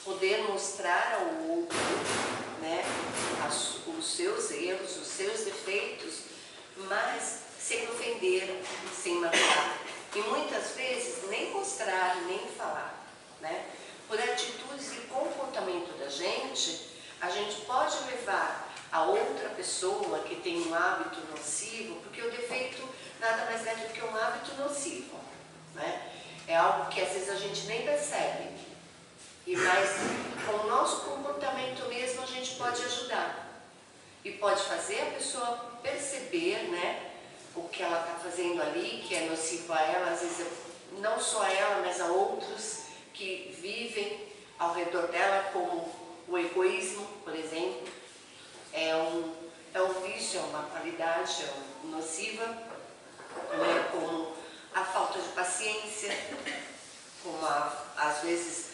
poder mostrar ao outro, né, os seus erros, os seus defeitos, mas sem ofender, sem magoar. E muitas vezes nem mostrar, nem falar, né? Por atitudes e comportamento da gente, a gente pode levar a outra pessoa que tem um hábito nocivo, porque o defeito nada mais é do que um hábito nocivo, né? É algo que às vezes a gente nem percebe, mas com o nosso comportamento mesmo a gente pode ajudar e pode fazer a pessoa perceber, né, o que ela está fazendo ali, que é nocivo a ela, às vezes não só a ela, mas a outros que vivem ao redor dela, como o egoísmo, por exemplo. É um vício, é uma qualidade nociva, né, como a falta de paciência, como às vezes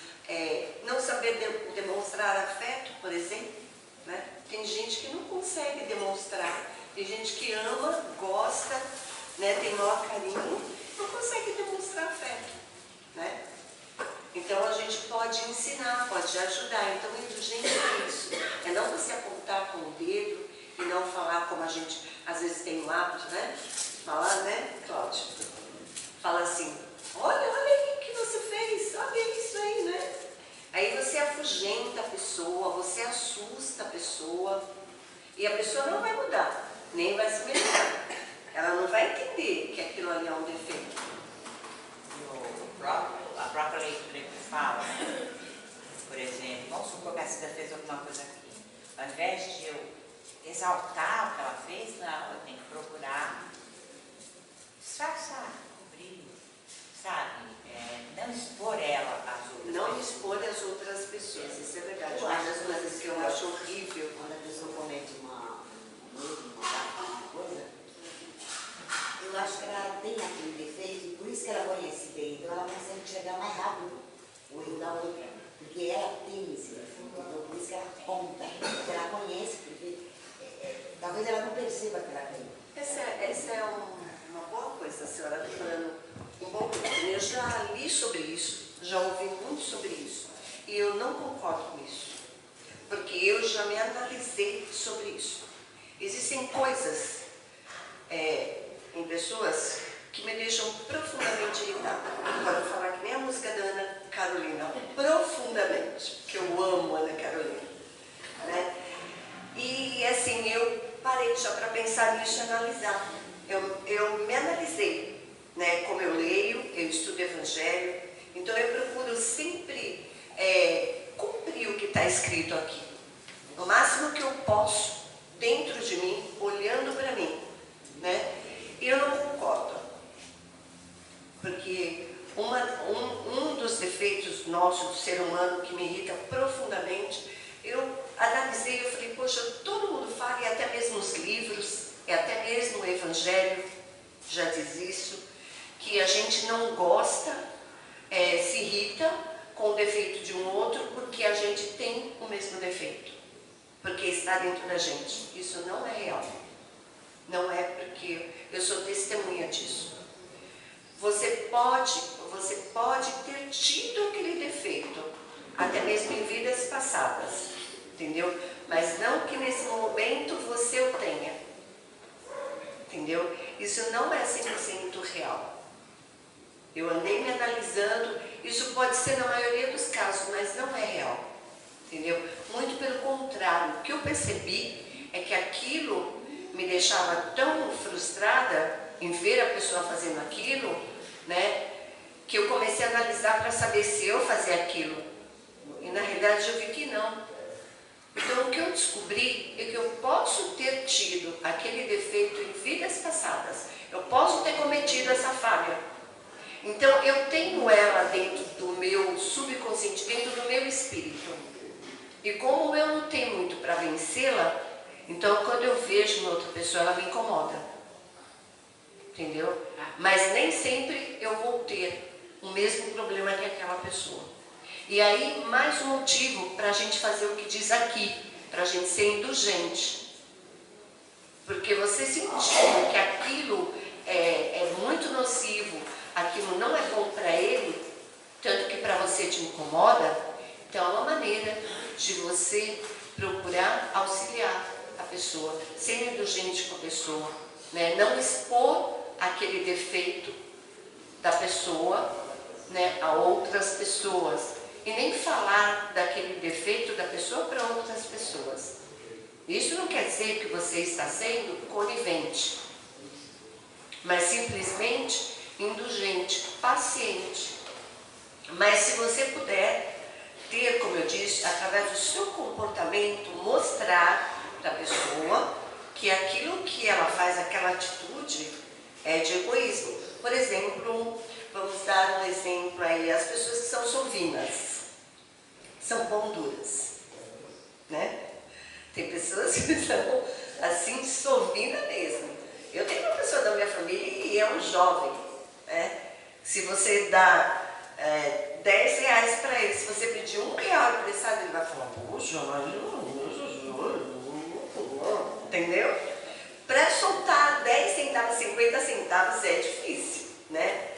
não saber demonstrar afeto, por exemplo, né? Tem gente que não consegue demonstrar, tem gente que ama, gosta, né, tem maior carinho, não consegue demonstrar afeto, né? Então a gente pode ensinar, pode ajudar. Então indulgência é isso, é não você apontar com o dedo e não falar como a gente às vezes tem o hábito, né? Falar, né, Cláudio? Fala assim, olha aí o que você fez, olha isso aí, né? Aí você afugenta a pessoa, você assusta a pessoa e a pessoa não vai mudar, nem vai se melhorar. Ela não vai entender que aquilo ali é um defeito. A própria leitura que fala, por exemplo, vamos supor que a Cida fez alguma coisa aqui. Ao invés de eu exaltar o que ela fez, não, eu tenho que procurar disfarçar, cobrir, sabe? Não expor ela às outras pessoas. Não expor as outras pessoas, isso é verdade. Uma das coisas que eu acho horrível quando a pessoa comete uma coisa, eu acho que ela tem aquele defeito e por isso que ela conhece bem, então ela consegue enxergar mais rápido o erro da outra, porque ela tem esse defeito, então por isso que ela conta, porque ela conhece, porque talvez ela não perceba que ela tem. Essa é uma boa coisa, a senhora está falando um bom ponto. Eu já li sobre isso, já ouvi muito sobre isso, e eu não concordo com isso, porque eu já me analisei sobre isso. Existem coisas em pessoas que me deixam profundamente irritada. Pode falar que nem a música da Ana Carolina, profundamente, que eu amo a Ana Carolina, né? E assim, eu parei já para pensar nisso e analisar. Eu me analisei, né? Como eu leio, eu estudo Evangelho, então eu procuro sempre cumprir o que está escrito aqui. O máximo que eu posso, dentro de mim, olhando para mim, né? E eu não concordo, porque um dos defeitos nossos, do ser humano, que me irrita profundamente, eu analisei, eu falei, poxa, todo mundo fala, e até mesmo os livros, e até mesmo o Evangelho já diz isso, que a gente não gosta, se irrita com o defeito de um outro, porque a gente tem o mesmo defeito, porque está dentro da gente. Isso não é real. Não é, porque eu sou testemunha disso. Você pode ter tido aquele defeito, até mesmo em vidas passadas, entendeu? Mas não que nesse momento você o tenha, entendeu? Isso não é 100% real. Eu andei me analisando, isso pode ser na maioria dos casos, mas não é real, entendeu? Muito pelo contrário, o que eu percebi é que aquilo me deixava tão frustrada em ver a pessoa fazendo aquilo, né, que eu comecei a analisar para saber se eu fazia aquilo. E na realidade eu vi que não. Então o que eu descobri é que eu posso ter tido aquele defeito em vidas passadas. Eu posso ter cometido essa falha. Então eu tenho ela dentro do meu subconsciente, dentro do meu espírito. E como eu não tenho muito para vencê-la, então quando eu vejo uma outra pessoa, ela me incomoda. Entendeu? Mas nem sempre eu vou ter o mesmo problema que aquela pessoa. E aí, mais um motivo para a gente fazer o que diz aqui, para a gente ser indulgente. Porque você sentir que aquilo é muito nocivo, aquilo não é bom para ele, tanto que para você te incomoda, então é uma maneira de você procurar auxiliar a pessoa, ser indulgente com a pessoa, né? Não expor aquele defeito da pessoa, né, a outras pessoas, e nem falar daquele defeito da pessoa para outras pessoas. Isso não quer dizer que você está sendo conivente, mas simplesmente indulgente, paciente. Mas se você puder ter, como eu disse, através do seu comportamento, mostrar para a pessoa que aquilo que ela faz, aquela atitude, é de egoísmo. Por exemplo, vamos dar um exemplo aí, as pessoas que são sovinas, são pão duras, né? Tem pessoas que são assim, sovina mesmo. Eu tenho uma pessoa da minha família e é um jovem, né? Se você dá 10 reais para ele, se você pedir R$1 emprestado, ele vai falar, poxa, entendeu? Para soltar 10 centavos, 50 centavos é difícil, né?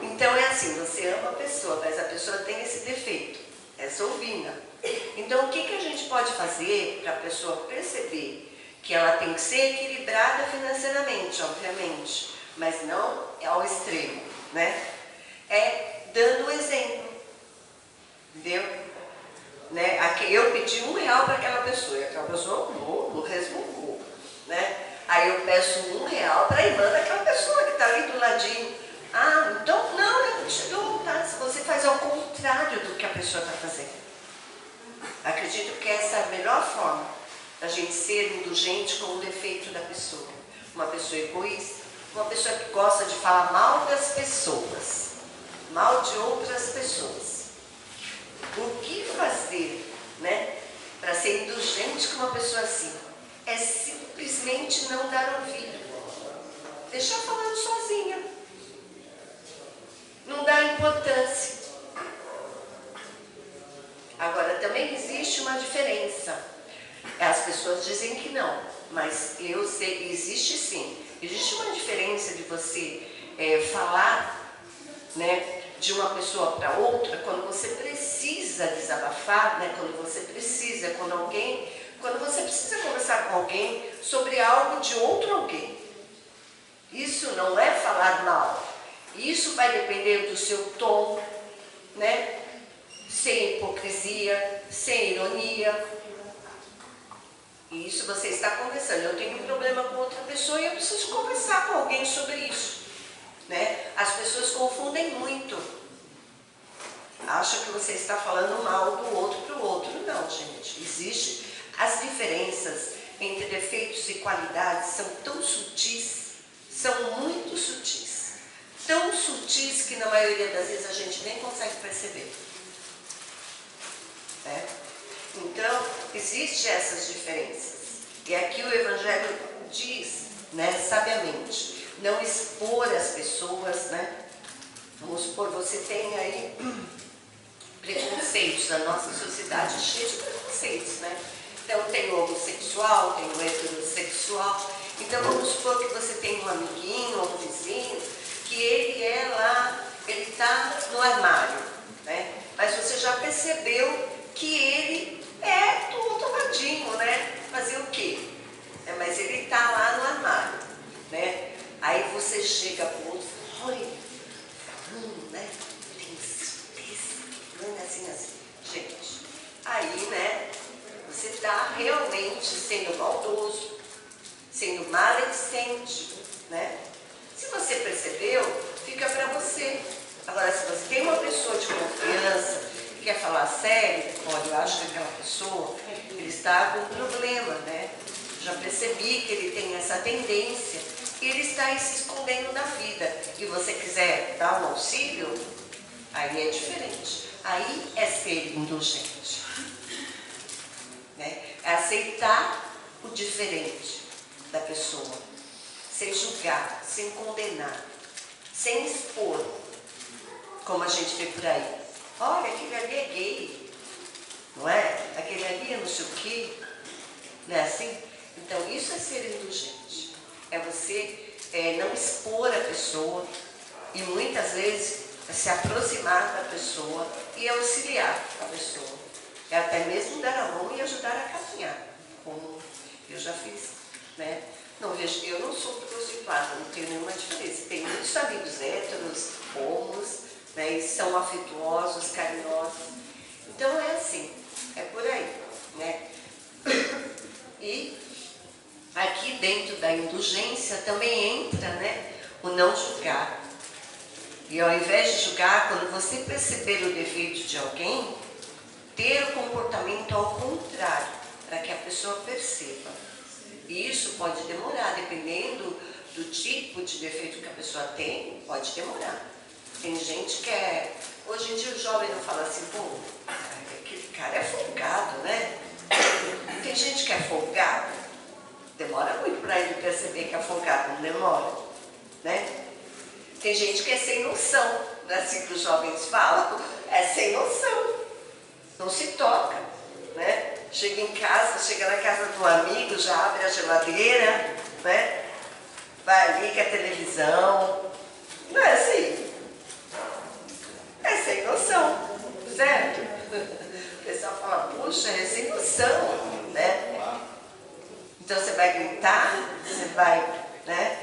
Então é assim, você ama a pessoa, mas a pessoa tem esse defeito, é sovina. Então o que a gente pode fazer para a pessoa perceber que ela tem que ser equilibrada financeiramente, obviamente, mas não ao extremo, né? É dando exemplo, entendeu? Né? Eu pedi R$1 para aquela pessoa, e aquela pessoa não resmungou, né? Aí eu peço R$1 para a irmã daquela pessoa que está ali do ladinho. Ah, então não, eu te dou, tá? Se você faz ao contrário do que a pessoa está fazendo. Acredito que essa é a melhor forma da gente ser indulgente com o defeito da pessoa. Uma pessoa egoísta, uma pessoa que gosta de falar mal das pessoas, mal de outras pessoas. O que fazer, né, para ser indulgente com uma pessoa assim? É simplesmente não dar ouvido. Deixar falando sozinha. Não dar importância. Agora, também existe uma diferença. As pessoas dizem que não, mas eu sei, existe sim. Existe uma diferença de você falar, né, de uma pessoa para outra quando você precisa desabafar, né, quando você precisa, quando você precisa conversar com alguém sobre algo de outro alguém. Isso não é falar mal. Isso vai depender do seu tom, né? Sem hipocrisia, sem ironia. E isso você está conversando. Eu tenho um problema com outra pessoa e eu preciso conversar com alguém sobre isso, né? As pessoas confundem muito. Acham que você está falando mal do outro para o outro. Não, gente. Existe. As diferenças entre defeitos e qualidades são tão sutis, são muito sutis. Tão sutis que na maioria das vezes a gente nem consegue perceber. Né? Então, existem essas diferenças. E aqui o Evangelho diz, né, sabiamente, não expor as pessoas, né? Vamos supor, você tem aí preconceitos, a nossa sociedade cheia de preconceitos, né? Então tem o homossexual, tem o heterossexual. Então vamos supor que você tem um amiguinho ou um vizinho que ele é lá, ele está no armário, né? Mas você já percebeu que ele é do outro ladinho, né? Fazer o quê? Mas ele está lá no armário, né? Aí você chega para o outro e fala, olha, fulano, né? Tem certeza, fulano é assim. Gente, aí, né? Você está realmente sendo maldoso, sendo maledicente, né? Se você percebeu, fica para você. Agora, se você tem uma pessoa de confiança que quer falar sério, olha, eu acho que aquela pessoa, ele está com um problema, né? Já percebi que ele tem essa tendência e ele está aí se escondendo da vida. E você quiser dar um auxílio, aí é diferente. Aí é ser indulgente. Né? É aceitar o diferente da pessoa. Sem julgar, sem condenar, sem expor, como a gente vê por aí. Olha, aquele ali é gay, não é? Aquele ali é não sei o quê, não é assim? Então, isso é ser indulgente. É você não expor a pessoa e muitas vezes se aproximar da pessoa e auxiliar a pessoa. É até mesmo dar a mão e ajudar a caminhar, como eu já fiz, né? Não, veja, eu não sou prostituada, não tenho nenhuma diferença. Tem muitos amigos héteros, homos, né, e são afetuosos, carinhosos. Então é assim, é por aí, né? E aqui dentro da indulgência também entra, né, o não julgar. E ao invés de julgar, quando você perceber o defeito de alguém, ter o comportamento ao contrário, para que a pessoa perceba. E isso pode demorar, dependendo do tipo de defeito que a pessoa tem, pode demorar. Tem gente que é... Hoje em dia o jovem não fala assim, pô, aquele cara é folgado, né? Tem gente que é folgado, demora muito para ele perceber que é folgado, não demora, né? Tem gente que é sem noção, não é assim que os jovens falam, é sem noção, não se toca, né? Chega em casa, chega na casa do amigo, já abre a geladeira, né? Vai, liga a televisão, não é assim? É sem noção, certo? O pessoal fala, puxa, é sem noção, né? Então você vai gritar, você vai, né,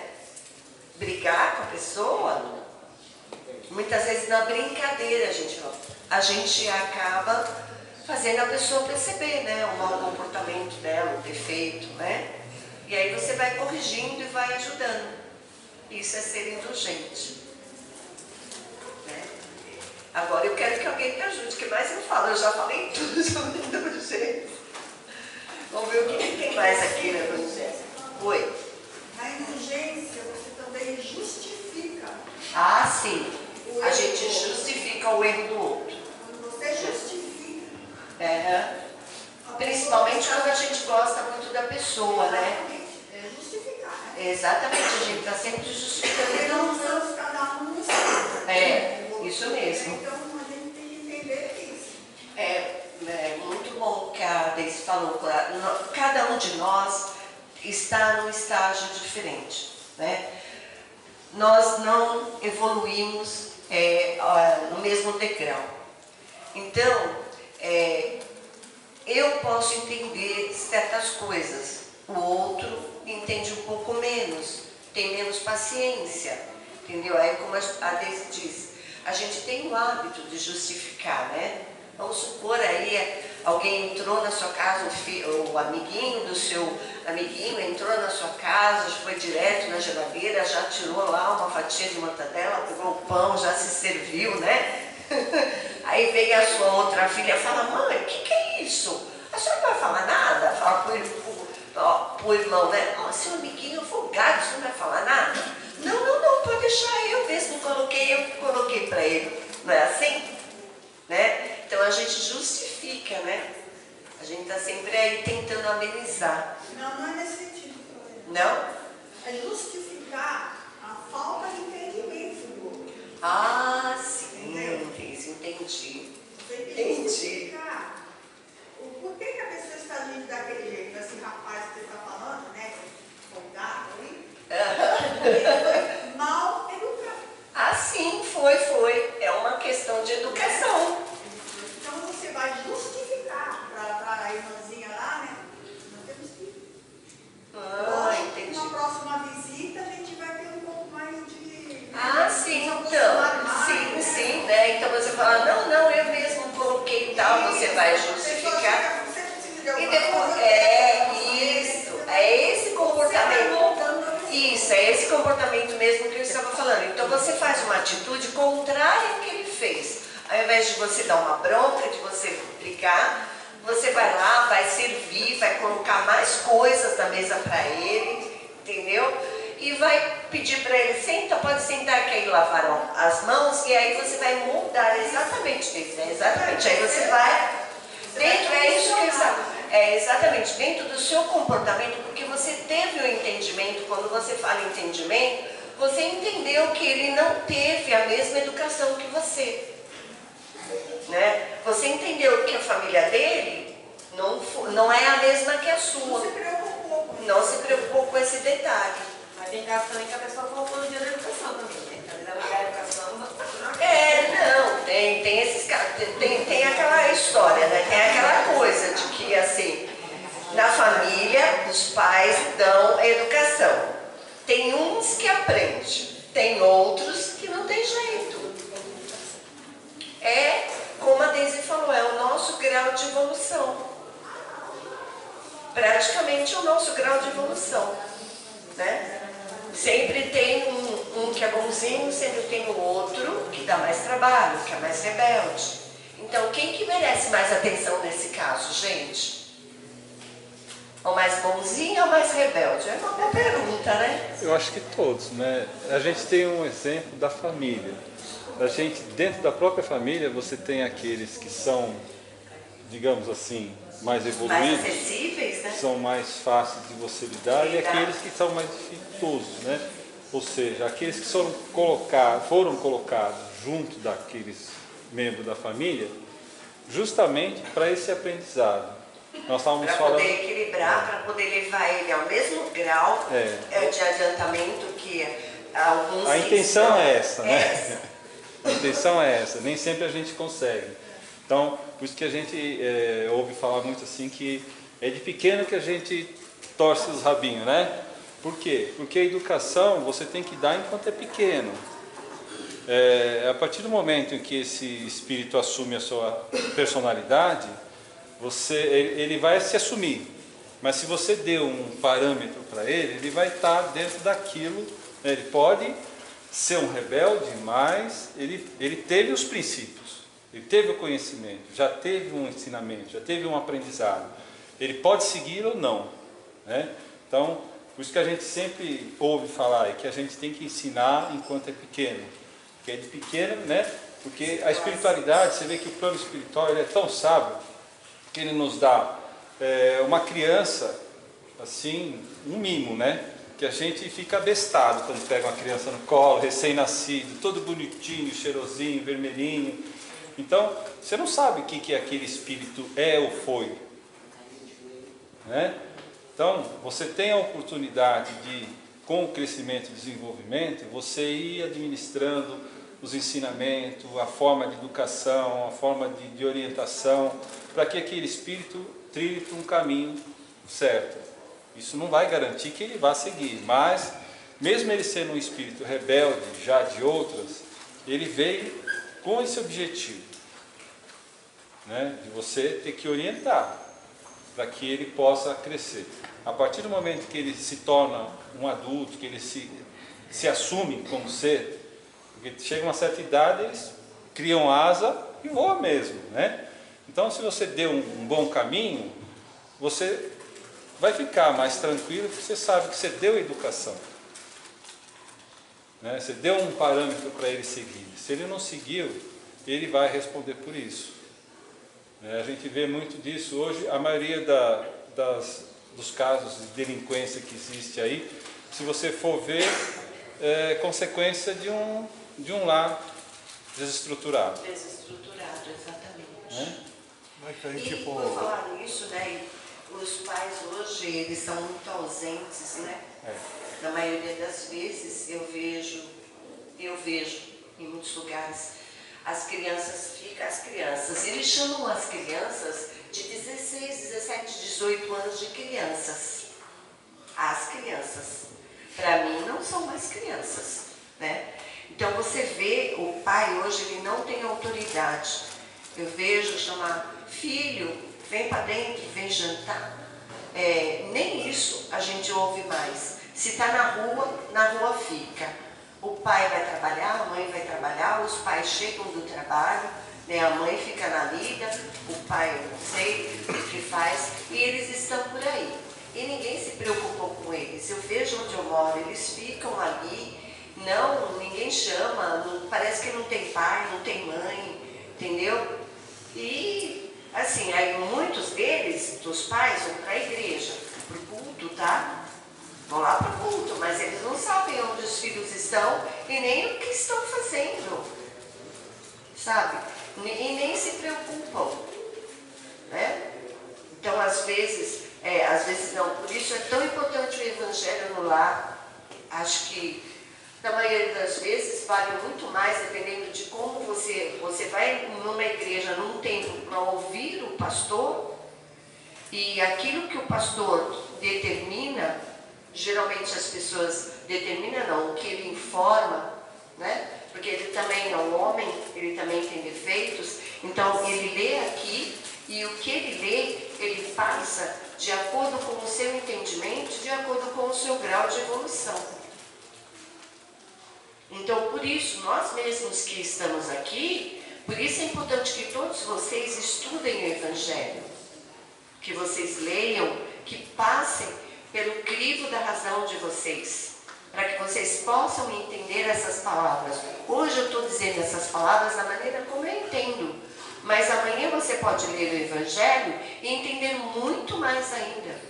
brigar com a pessoa. Muitas vezes na brincadeira, a gente acaba fazendo a pessoa perceber, né, o mau comportamento dela, o defeito, né? E aí você vai corrigindo e vai ajudando. Isso é ser indulgente. Né? Agora eu quero que alguém me ajude, que mais eu falo? Eu já falei tudo sobre indulgência. Vamos ver o que tem mais aqui na indulgência. Oi. Na indulgência você também justifica. Ah, sim. A gente justifica o erro do outro. Quando você justifica. Principalmente quando a gente gosta muito da pessoa, né? É justificar, né? Exatamente, a gente está sempre justificando. Porque não somos cada um no seu. Isso mesmo. Então a gente tem que entender isso. É muito bom que a Deise falou. Cada um de nós está num estágio diferente, né? Nós não evoluímos no mesmo degrau. Então, eu posso entender certas coisas, o outro entende um pouco menos, tem menos paciência, entendeu? Aí, como a Deise diz, a gente tem o hábito de justificar, né? Vamos supor aí, alguém entrou na sua casa, o amiguinho do seu amiguinho entrou na sua casa, foi direto na geladeira, já tirou lá uma fatia de mortadela, pegou o pão, já se serviu, né? Aí vem a sua outra filha e fala, mãe, o que é isso? A senhora não vai falar nada? Fala pro irmão, né? Ó, seu amiguinho folgado, você não vai falar nada? Não, pode deixar, eu mesmo coloquei para ele. Não é assim? Né? Então a gente justifica, né? A gente está sempre aí tentando amenizar. Não é nesse sentido. Não? É justificar a falta de entendimento do outro. Ah, sim, entendi. Você tem que justificar o porquê que a pessoa está agindo daquele jeito. Esse rapaz que você está falando, né? Folgado aí. Ele foi mal educado. Ah, sim, foi. É uma questão de educação. Então você vai justificar para a irmãzinha lá, né? Nós temos que. Entendi. Na próxima visita a gente vai ter um pouco mais de. Ah, sim, então. Sim, né? Então você fala, não, eu mesmo coloquei e tal, você vai justificar. E depois, é esse comportamento. Isso, é esse comportamento mesmo que eu estava falando. Então você faz uma atitude contrária ao que ele fez. Ao invés de você dar uma bronca, de você brigar, você vai lá, vai servir, vai colocar mais coisas na mesa para ele, entendeu? E vai pedir para ele, senta, pode sentar, que aí lavaram as mãos, e aí você vai moldar exatamente isso, né? Exatamente. Aí você vai, exatamente, dentro do seu comportamento, porque você teve o entendimento, quando você fala entendimento, você entendeu que ele não teve a mesma educação que você. Né? Você entendeu que a família dele não é a mesma que a sua. Não se preocupou com esse detalhe. Mas tem casos também que a pessoa colocou no dia da educação também, né? Talvez ela ligar a educação, não, tem esses casos, tem aquela história, né? Tem aquela Tem uns que aprendem, tem outros que não tem jeito. É, como a Deise falou, é o nosso grau de evolução. Praticamente é o nosso grau de evolução, né? Sempre tem um que é bonzinho, sempre tem o outro que dá mais trabalho, que é mais rebelde. Então, quem que merece mais atenção nesse caso, gente? O mais bonzinho ou o mais rebelde? É uma boa pergunta, né? Eu acho que todos, né? A gente tem um exemplo da família. A gente, dentro da própria família, você tem aqueles que são, digamos assim, mais evoluídos, mais acessíveis, né? São mais fáceis de você lidar, e aqueles que são mais dificultosos, né? Ou seja, aqueles que foram colocados junto daqueles membros da família, justamente para esse aprendizado. Nós estávamos para falando... poder equilibrar, para poder levar ele ao mesmo grau de adiantamento que alguns... A intenção é essa, né? A intenção é essa, nem sempre a gente consegue. Então, por isso que a gente ouve falar muito assim que é de pequeno que a gente torce os rabinhos, né? Por quê? Porque a educação você tem que dar enquanto é pequeno. A partir do momento em que esse espírito assume a sua personalidade, ele vai se assumir. Mas se você deu um parâmetro para ele vai estar dentro daquilo. Ele pode ser um rebelde, mas ele teve os princípios, ele teve o conhecimento, já teve um ensinamento, já teve um aprendizado. Ele pode seguir ou não, né? Então, por isso que a gente sempre ouve falar que a gente tem que ensinar enquanto é pequeno. Porque é de pequeno, né? Porque a espiritualidade, você vê que o plano espiritual ele é tão sábio que ele nos dá uma criança, assim, um mimo, né? Que a gente fica abestado quando pega uma criança no colo, recém-nascido, todo bonitinho, cheirosinho, vermelhinho. Então, você não sabe o que aquele espírito é ou foi, né? Então, você tem a oportunidade de, com o crescimento e desenvolvimento, você ir administrando os ensinamentos, a forma de educação, a forma de orientação, para que aquele espírito trilhe por um caminho certo. Isso não vai garantir que ele vá seguir, mas, mesmo ele sendo um espírito rebelde já de outras, ele veio com esse objetivo, né, de você ter que orientar, para que ele possa crescer. A partir do momento que ele se torna um adulto, que ele se assume como ser, porque chega uma certa idade, eles criam asa e voam mesmo, né? Então, se você deu um bom caminho, você vai ficar mais tranquilo, porque você sabe que você deu educação, né? Você deu um parâmetro para ele seguir. Se ele não seguiu, ele vai responder por isso. A gente vê muito disso hoje. A maioria dos casos de delinquência que existe aí, se você for ver, é consequência de um lar desestruturado. Desestruturado, exatamente. Né? E por falar nisso, né, os pais hoje, eles são muito ausentes, né? Na maioria das vezes eu vejo em muitos lugares, eles chamam as crianças de 16, 17, 18 anos de crianças. As crianças. Para mim não são mais crianças, né? Então você vê, o pai hoje ele não tem autoridade. Eu vejo chamar filho, vem para dentro, vem jantar. Nem isso a gente ouve mais. Se está na rua fica. O pai vai trabalhar, a mãe vai trabalhar, os pais chegam do trabalho, né, a mãe fica na lida, o pai eu não sei o que faz, e eles estão por aí. E ninguém se preocupou com eles. Eu vejo onde eu moro, eles ficam ali, ninguém chama, parece que não tem pai, não tem mãe, entendeu? E assim, aí muitos deles, dos pais, vão para a igreja, para o culto, tá? Vão lá para o culto, mas eles não sabem onde os filhos estão e nem o que estão fazendo, sabe? E nem se preocupam, né? Então, às vezes não. Por isso é tão importante o evangelho no lar. Acho que, na maioria das vezes, vale muito mais, dependendo de como você vai numa igreja, num templo, para ouvir o pastor, e aquilo que o pastor determina, geralmente as pessoas determina não, o que ele informa, né? Porque ele também é um homem, ele também tem defeitos, então ele lê aqui e o que ele lê, ele passa de acordo com o seu entendimento, de acordo com o seu grau de evolução. Então, por isso, nós mesmos que estamos aqui, por isso é importante que todos vocês estudem o Evangelho, que vocês leiam, que passem pelo crivo da razão de vocês, para que vocês possam entender essas palavras. Hoje eu estou dizendo essas palavras da maneira como eu entendo, mas amanhã você pode ler o Evangelho e entender muito mais ainda,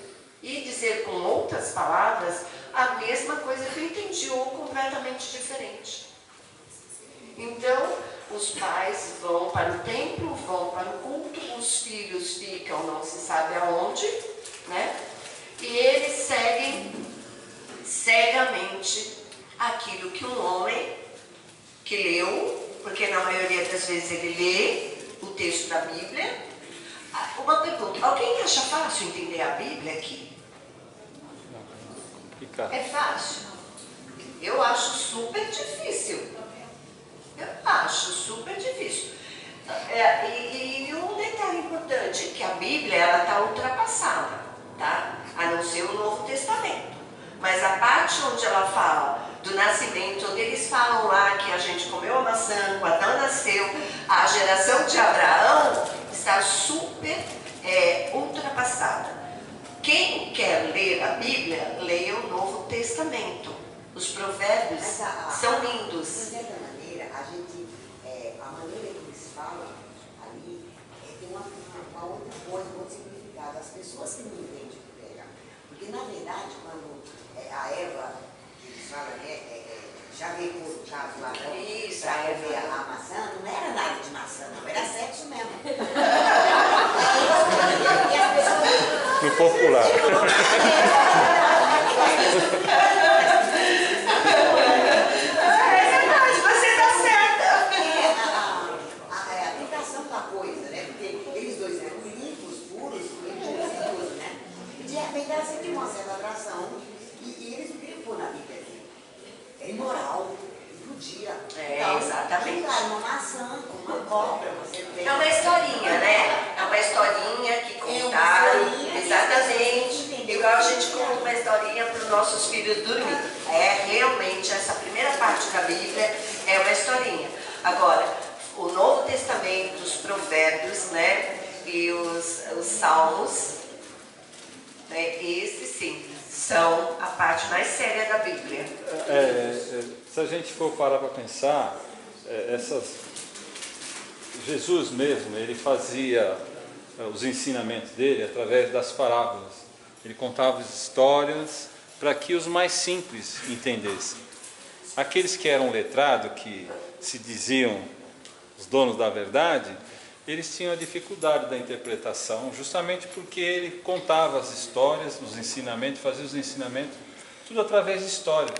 e dizer com outras palavras a mesma coisa que eu entendi ou completamente diferente. Então, os pais vão para o templo, vão para o culto, os filhos ficam não se sabe aonde, né? E eles seguem cegamente aquilo que um homem que leu, porque na maioria das vezes ele lê o texto da Bíblia. Uma pergunta, alguém acha fácil entender a Bíblia aqui? É fácil? Eu acho super difícil. Eu acho super difícil. E um detalhe importante, que a Bíblia ela está ultrapassada, tá? A não ser o Novo Testamento. Mas a parte onde ela fala do nascimento, onde eles falam lá que a gente comeu a maçã, quando Adão nasceu, a geração de Abraão está super ultrapassada. Quem quer ler a Bíblia, leia o Novo Testamento. Os provérbios são lindos. De certa maneira, a maneira que eles falam ali tem uma outra coisa, um outro significado. As pessoas que não entendem o que pega. Porque, na verdade, quando a Eva, que eles falam, já veio por o caso lá para comer a maçã, não era nada de maçã, não, era sexo mesmo. E as pessoas... No popular. A tentação da coisa, né? Porque eles dois eram limpos, puros, religiosos, né? E de repente ela sentiu uma certa atração e eles não queriam pôr na Bíblia aqui. É imoral, não podia. Então, exatamente. Claro, uma maçã, uma cobra, você tem. É uma historinha, né? É uma historinha que contaram. Exatamente. Igual a gente conta uma historinha para os nossos filhos dormir. Realmente, essa primeira parte da Bíblia é uma historinha. Agora, o Novo Testamento, os provérbios, né? E os salmos, né? Esses sim, são a parte mais séria da Bíblia. Se a gente for parar para pensar, Jesus mesmo, ele fazia os ensinamentos dele através das parábolas. Ele contava as histórias para que os mais simples entendessem. Aqueles que eram letrados, que se diziam os donos da verdade, eles tinham a dificuldade da interpretação, justamente porque ele contava as histórias, os ensinamentos, fazia os ensinamentos, tudo através de história.